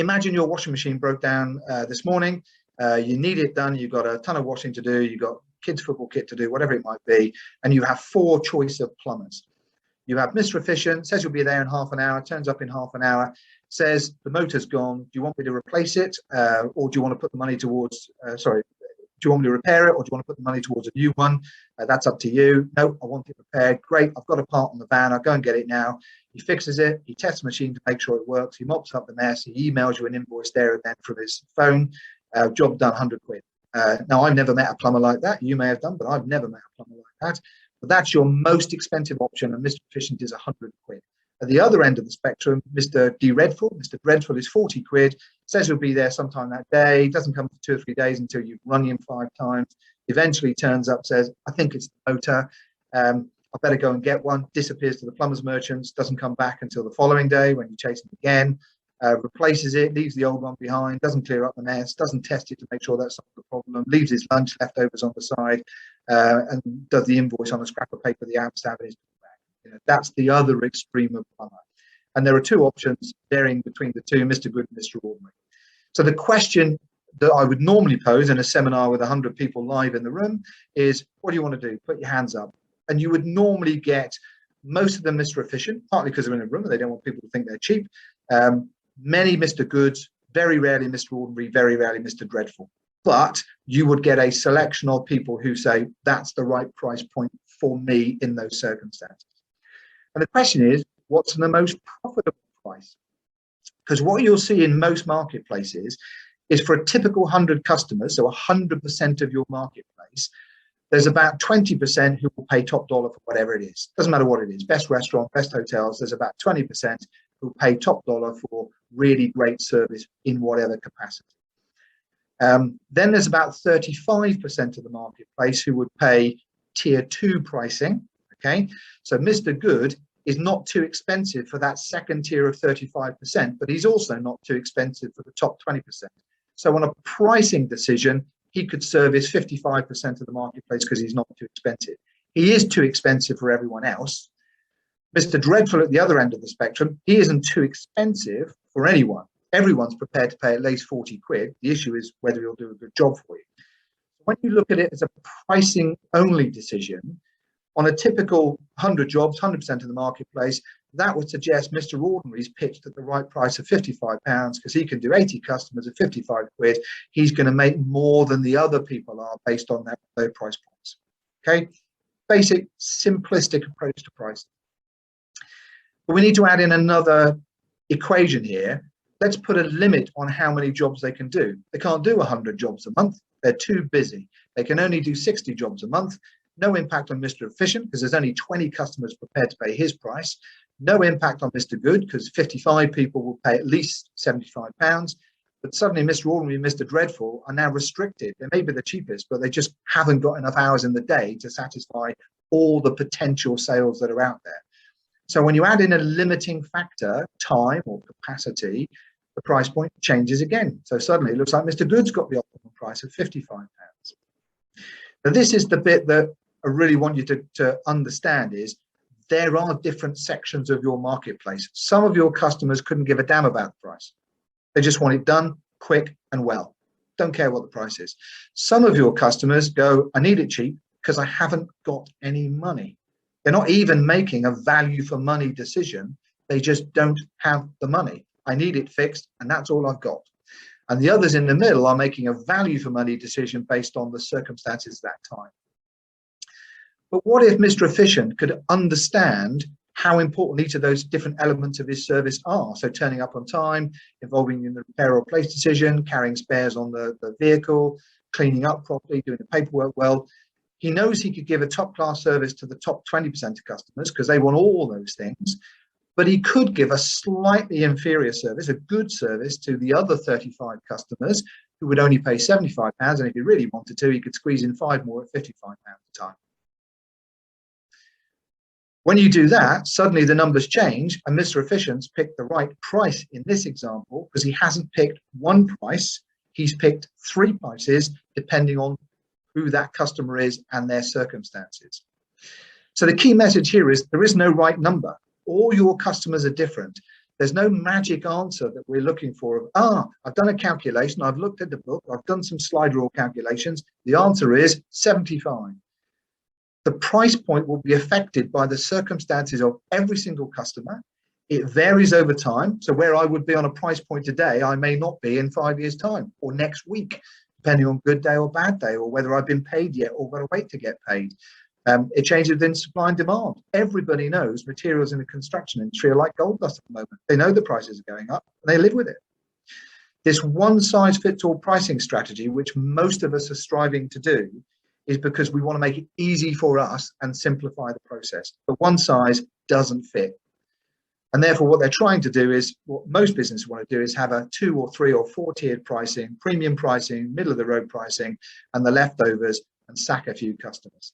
Imagine your washing machine broke down this morning. You need it done. You've got a ton of washing to do. You've got kids' football kit to do, whatever it might be. And you have 4 choice of plumbers. You have Mr. Efficient, says you'll be there in half an hour, turns up in half an hour, says the motor's gone. Do you want me to replace it? Or do you want to put the money towards, do you want me to repair it, or do you want to put the money towards a new one? That's up to you. No, I want it repaired. Great, I've got a part on the van. I'll go and get it now. He fixes it. He tests the machine to make sure it works. He mops up the mess. He emails you an invoice there and then from his phone. Job done, 100 quid. Now, I've never met a plumber like that. You may have done, but I've never met a plumber like that. But that's your most expensive option, and Mr. Efficient is 100 quid. At the other end of the spectrum, Mr. Dreadful is 40 quid, says he'll be there sometime that day, doesn't come for 2 or 3 days until you've rung him 5 times, eventually turns up, says, I think it's the motor, I better go and get one, disappears to the plumber's merchants, doesn't come back until the following day when you chase him again, replaces it, leaves the old one behind, doesn't clear up the mess, doesn't test it to make sure that's not the problem, leaves his lunch leftovers on the side, and does the invoice on a scrap of paper, the stamp in his bag. You know, that's the other extreme of plumber. And there are 2 options varying between the 2, Mr. Good and Mr. Ordinary. So the question that I would normally pose in a seminar with 100 people live in the room is, what do you want to do? Put your hands up. And you would normally get most of them Mr. Efficient, partly because they're in a room and they don't want people to think they're cheap. Many Mr. Goods, very rarely Mr. Ordinary, very rarely Mr. Dreadful. But you would get a selection of people who say, that's the right price point for me in those circumstances. And the question is, what's the most profitable price? Because what you'll see in most marketplaces is for a typical 100 customers, so 100% of your marketplace, there's about 20% who will pay top dollar for whatever it is. Doesn't matter what it is, best restaurant, best hotels, there's about 20% who pay top dollar for really great service in whatever capacity. Then there's about 35% of the marketplace who would pay tier 2 pricing. Okay, so Mr. Good is not too expensive for that second tier of 35%, but he's also not too expensive for the top 20%. So on a pricing decision, he could service 55% of the marketplace because he's not too expensive. He is too expensive for everyone else. Mr. Dreadful at the other end of the spectrum, he isn't too expensive for anyone. Everyone's prepared to pay at least 40 quid. The issue is whether he'll do a good job for you. When you look at it as a pricing only decision, on a typical 100 jobs, 100% of the marketplace, that would suggest Mr. Ordinary's pitched at the right price of £55 because he can do 80 customers at 55 quid. He's going to make more than the other people are based on their price points. Okay, basic, simplistic approach to pricing. But we need to add in another equation here. Let's put a limit on how many jobs they can do. They can't do 100 jobs a month. They're too busy. They can only do 60 jobs a month. No impact on Mr. Efficient because there's only 20 customers prepared to pay his price. No impact on Mr. Good because 55 people will pay at least £75. But suddenly Mr. Ordinary and Mr. Dreadful are now restricted. They may be the cheapest, but they just haven't got enough hours in the day to satisfy all the potential sales that are out there. So when you add in a limiting factor, time or capacity, the price point changes again. So suddenly it looks like Mr. Good's got the optimal price of £55. Now this is the bit that I really want you to understand is there are different sections of your marketplace. Some of your customers couldn't give a damn about the price. They just want it done quick and well. Don't care what the price is. Some of your customers go, I need it cheap because I haven't got any money. They're not even making a value for money decision. They just don't have the money. I need it fixed and that's all I've got. And the others in the middle are making a value for money decision based on the circumstances at that time. But what if Mr. Efficient could understand how important each of those different elements of his service are? So turning up on time, involving in the repair or replace decision, carrying spares on the vehicle, cleaning up properly, doing the paperwork well. He knows he could give a top class service to the top 20% of customers because they want all those things. But he could give a slightly inferior service, a good service to the other 35 customers who would only pay £75. And if he really wanted to, he could squeeze in 5 more at £55 a time. When you do that, suddenly the numbers change and Mr. Efficient's picked the right price in this example because he hasn't picked one price, he's picked 3 prices depending on who that customer is and their circumstances. So the key message here is there is no right number. All your customers are different. There's no magic answer that we're looking for of, I've done a calculation, I've looked at the book, I've done some slide rule calculations. The answer is 75. The price point will be affected by the circumstances of every single customer. It varies over time. So where I would be on a price point today, I may not be in 5 years' time or next week, depending on good day or bad day, or whether I've been paid yet or got to wait to get paid. It changes within supply and demand. Everybody knows materials in the construction industry are like gold dust at the moment. They know the prices are going up and they live with it. This one-size-fits-all pricing strategy, which most of us are striving to do, is because we want to make it easy for us and simplify the process. But one size doesn't fit. And therefore, what they're trying to do is, what most businesses want to do is have a 2 or 3 or 4 tiered pricing, premium pricing, middle of the road pricing, and the leftovers, and sack a few customers.